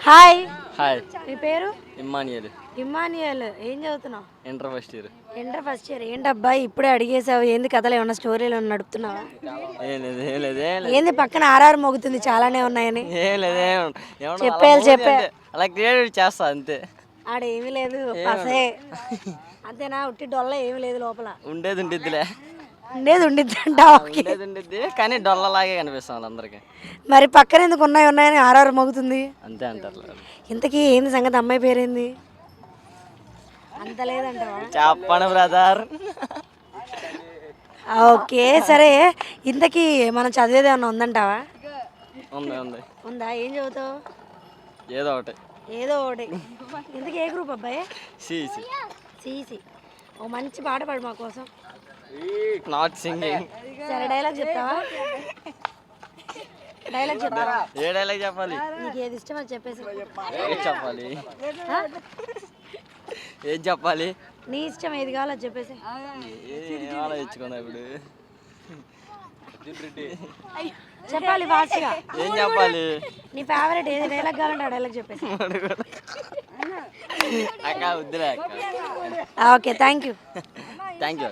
Hi, hi, మీ పేరు? ఇమ్మానియల్. ఇమ్మానియల్. ఏం చదువుతున్నావు? Inter first year. Inter first year. ఏంటబ్బాయి ఇప్పుడే అడిగేసావు? ఏంది కథలు ఏమన్నా స్టోరీలు ఏమన్నా నడుపుతున్నావా? ఏం లేదు, ఏం లేదు, ఏం లేదు, ఏంది పక్కన ఆర్ఆర్ మోగుతుంది, చాలానే ఉన్నాయని ఏం లేదు, ఏమన్నా చెప్పేయాలి, చెప్పే. అలా క్రియేట్ చేస్తా అంతే. ఆడ ఏమీ లేదు, పసే అంతేనా? ఉట్టి డొల్ల ఏమీ లేదు లోపల. ఉండేది ఉండిద్దిలే, ఉండేది ఉండిద్ది అంటావా? ఓకే. ఉండేది ఉండిద్ది కానీ డొల్లలాగే కనిపిస్తాం వాళ్ళందరికీ. మరి పక్కన ఎందుకు ఉన్నాయని ఆర్ఆర్ మోగుతుంది? అంతే అంటారు. ఇంతకీ ఏంది సంగతి? అమ్మాయి పేరేంది? అంత లేదంటావా? చెప్పండి బ్రదర్. ఓకే సరే, ఇంతకీ మనం చదివేది ఏమన్నా ఉందంటావా? ఉంది, ఉంది. ఉందా? ఏం చదువుతావు? ఏదో ఒకటి. ఏదో ఒకటి. ఇంతకీ ఏ గ్రూప్ అబ్బాయి? సిసి. సిసి. ఓ మంచి పాట పాడు మా కోసం. Not singing. సరే, డైలాగ్ చెప్తావా? డైలాగ్ చెప్తావా? ఏ డైలాగ్ చెప్పాలి? నీకు ఏది ఇష్టం అది చెప్పేసి. ఏం చెప్పాలి? ఆ? ఏం చెప్పాలి? నీ ఇష్టం ఏది కావాలో అది చెప్పేసి. ఏం ఆలోచించుకుందా ఇప్పుడు? చెప్పాలి ఫాస్ట్గా. ఏం చెప్పాలి? నీ ఫేవరెట్ ఏది డైలాగ్ కావాలంటే ఆ డైలాగ్ చెప్పేసి. అక్క వద్దులే అక్క. Okay, thank you. Thank you.